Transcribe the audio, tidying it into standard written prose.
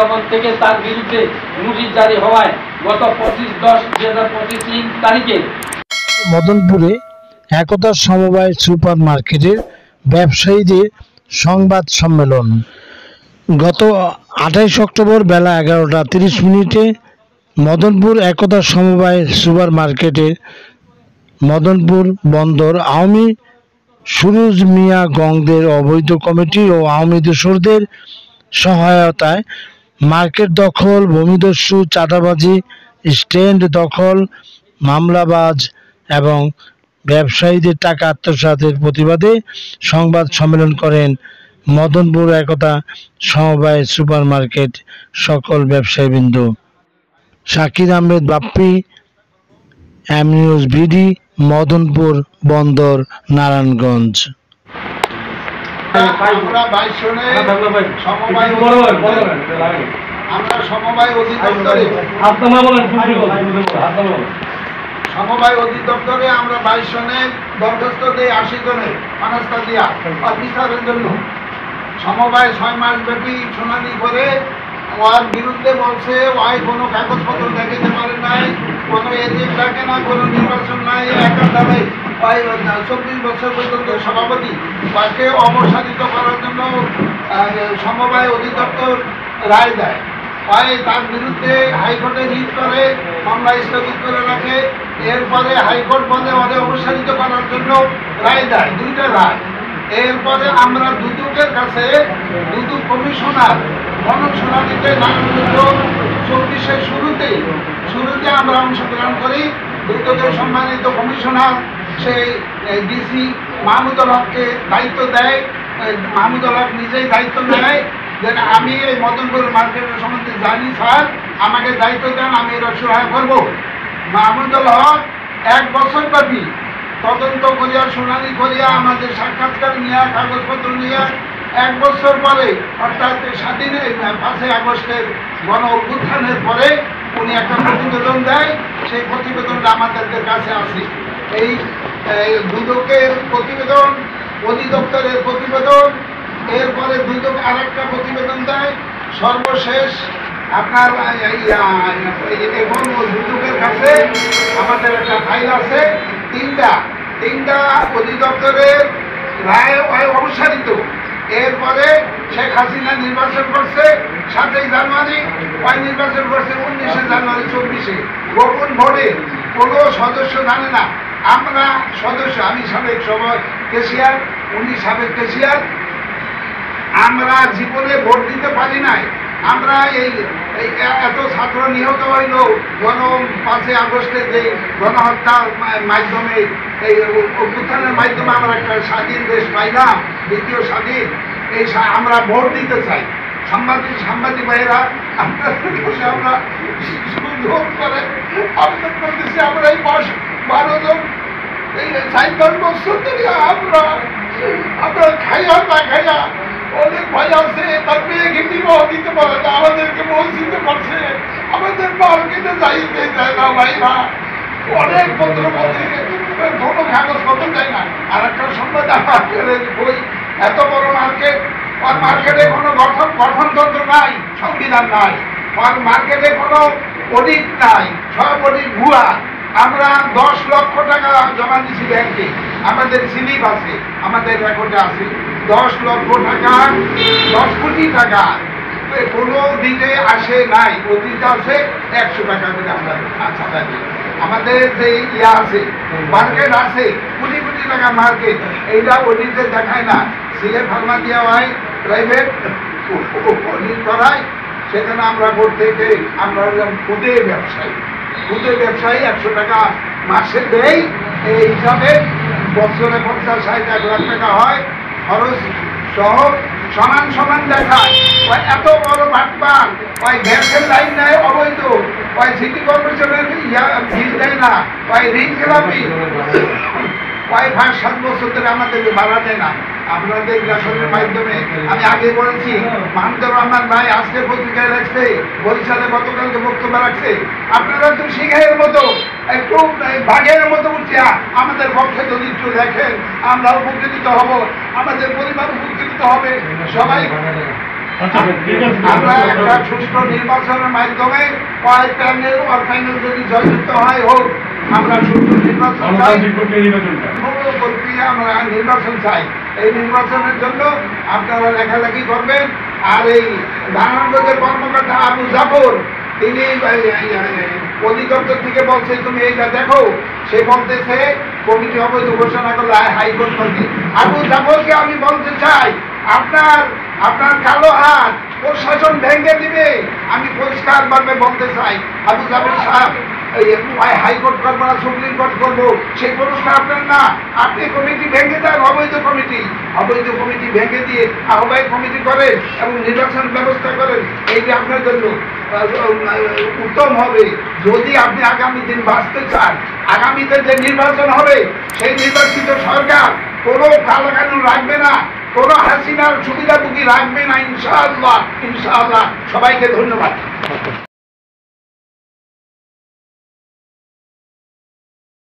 দমন থেকে তার বিরুদ্ধে নোটিশ জারি হওয়ায় গত 25/10/2025 তারিখে মদনপুরে একতা সমবায় সুপার মার্কেটের ব্যবসায়ীদের সংবাদ সম্মেলন। গত 28 অক্টোবর বেলা 11টা 30 মদনপুর একতা সমবায় সুপার মার্কেটের মদনপুর বন্দর আওয়ামী সুরুজ মিয়া গংদের অবৈধ কমিটি ও আওয়ামী দোসরদের সহায়তায় মার্কেট দখল, ভূমিদস্যু, চাঁদাবাজি, স্ট্যান্ড দখল, মামলাবাজ এবং ব্যবসায়ীদের টাকা আত্মসাতের প্রতিবাদে সংবাদ সম্মেলন করেন মদনপুর একতা সমবায় সুপার মার্কেট সকল ব্যবসায়ীবৃন্দ। Shakir Ahmed Bappi, M news BD, Madanpur Bandar, Narayanganj. সমবায় অধিদপ্তরে আমরা 22 জনের দরখাস্ত দিই, 80 জনের অনাস্থা দিয়া বিচারের জন্য। সমবায় 6 মাস ব্যাপী শুনানি করে ওর বিরুদ্ধে বলছে ওই কোনো কাগজপত্র দেখাতে পারে নাই, কোনো এজেন্ট ডাকে না, কোনো নির্বাচন নাই, একা দাঁড়ায় ওই 24 বছর পর্যন্ত সভাপতি তাকে অবসাদিত করার জন্য সমবায় অধিদপ্তর রায় দেয়। তার বিরুদ্ধে হাইকোর্টে রিট করে, মামলা স্থগিত করে রাখে। এরপরে হাইকোর্ট বলে ওদের অবসারিত করার জন্য রায় দেয়, 2টা রায়। এরপরে আমরা দুদকের কাছে দুদক কমিশনার গণশুনানিতে নারায়ণগঞ্জ 24-এর শুরুতে আমরা অংশগ্রহণ করি। দুদকের সম্মানিত কমিশনার সেই ডিসি মাহমুদুল হককে দায়িত্ব দেয়। মাহমুদুল হক নিজেই দায়িত্ব নেয় যে আমি এই মদনপুর মার্কেটের সম্বন্ধে জানি স্যার, আমাকে দায়িত্ব দেন, আমি এরা সহায় করবো। মাহমুদুল হক 1 বছর ব্যাপী তদন্ত করিয়া, শুনানি করিয়া, আমাদের সাক্ষাৎকার নিয়ে, কাগজপত্র নিয়ে 1 বছর পরে অর্থাৎ 5 আগস্টের গণ অভ্যুত্থানের পরে উনি একটা প্রতিবেদন দেয়। সেই প্রতিবেদনটা আমাদের কাছে আছে। এই দুদকের প্রতিবেদন, অধিদপ্তরের প্রতিবেদন, এরপরে দুদক আরেকটা প্রতিবেদন দেয়। সর্বশেষ আপনার এখন দুদকের কাছে আমাদের একটা ফাইল আছে, 3টা অধিদপ্তরের রায় অবসারিত। এরপরে শেখ হাসিনা নির্বাচন করছে 7 জানুয়ারি, নির্বাচন করছে 19 জানুয়ারি 24-এ গোপন ভোটে, কোনো সদস্য জানে না। আমরা সদস্য, আমি সাবেক ক্যাশিয়ার, উনি সাবেক ক্যাশিয়ার, আমরা জীবনে ভোট দিতে পারি নাই। আমরা এই এত ছাত্র নিহত হইল 5 আগস্টের যে গণহত্যার মাধ্যমে, এই অভ্যুত্থানের মাধ্যমে আমরা একটা স্বাধীন দেশ পাইলাম, দ্বিতীয় স্বাধীন। এই আমরা ভোট দিতে চাই। সাংবাদিক ভাইয়েরা আপনাদের কাছে আমরা সুযোগ করে আবেদন করতেছি। আমরা এই 12 জন এই 4 বছর ধরে আমরা খাইয়া না খাইয়া, অনেক ভাই আছে তার মেয়েকে বিবাহ দিতে পারে না, আমাদেরকে বঞ্চিত করছে, আমাদের মার্কেটে যাইতে চায় না ভাইরা, অনেক পত্র কোনো কাগজপত্র দেয় না। আর একটা সংবাদ বই, এত বড় মার্কেট, আর মার্কেটে কোনো গঠনতন্ত্র নাই, সংবিধান নাই, আর মার্কেটে কোনো অডিট নাই, সব অডিট ভুয়া। আমরা 10 লক্ষ টাকা জমা দিচ্ছি ব্যাংকে, আমাদের স্লিপ আছে, আমাদের রেকর্ডে আছে 10 লক্ষ টাকা, 10 কোটি টাকা কোনো দিকে আসে নাই। অতীত আছে 100 টাকা করে আমরা আচ্ছা থাকি। আমাদের যে আছে মার্কেট আছে কোটি কোটি টাকা মার্কেট, এইটা অডিটে দেখায় না। সিএ ফার্মা দেওয়া হয়, প্রাইভেট অডিট করায়, সেখানে আমরা ভোট থেকে আমরা হলাম খুদে ব্যবসায়ী। 100 টাকা মাসে দেয়। এই হিসাবে বছরে 50-60 লাখ টাকা হয়, খরচ সহ সমান দেখায়। এত বড় বাটপার, গ্যাসের লাইন নেয় অবৈধ, সিটি কর্পোরেশনের বিল দেয় না, ঋণ খেলাপি, 5-7 বছর ধরে আমাদেরকে ভাড়া দেয় না। আপনাদের রেশনের মাধ্যমে আমি আগে বলেছি, মাহমুদুর রহমান ভাই আজকের পত্রিকায় রাখছে, বরিশালে গতকালকে বক্তব্য রাখছে। আপনারা তো সিংহের মতো, একটু বাঘের মতো উঠিয়া আমাদের পক্ষে যদি একটু দেখেন, আমরা উপকৃত হব, আমাদের পরিবার উপকৃত হবে। সবাই আমরা একটা সুষ্ঠু নির্বাচনের মাধ্যমে কয়েক প্যানেল প্যানেল যদি জয়যুক্ত হয় হোক, আমরা সুষ্ঠু নির্বাচন চাই, প্রক্রিয়া আমরা নির্বাচন চাই। এই নির্বাচনের জন্য আপনারা লেখালেখি করবেন। আর এই নারায়ণগঞ্জের কর্মকর্তা আবু জাফর, তিনি অধিদপ্তর থেকে বলছে তুমি এইটা দেখো, সে বলতেছে কমিটি অবৈধ ঘোষণা করলে হাইকোর্ট করবে। আবু জাফরকে আমি বলতে চাই, আপনার কালো হাত প্রশাসন ভেঙে দিবে, আমি পরিষ্কারভাবে বলতে চাই। আবু জাফর সাহেব, হাইকোর্ট করবো না সুপ্রিম কোর্ট করবো সেই পুরস্কার আপনার না। আপনি কমিটি ভেঙে দেন, অবৈধ কমিটি ভেঙে দিয়ে আহ্বায়ক কমিটি করেন এবং নির্বাচন ব্যবস্থা করেন। এইটা আপনার জন্য উত্তম হবে। যদি আপনি আগামী দিন বাঁচতে চান, আগামীতে যে নির্বাচন হবে সেই নির্বাচিত সরকার কোনো কালাকানুন রাখবে না, কোনো হাসিনার সুবিধাভোগী রাখবে না, ইনশাআল্লাহ। সবাইকে ধন্যবাদ।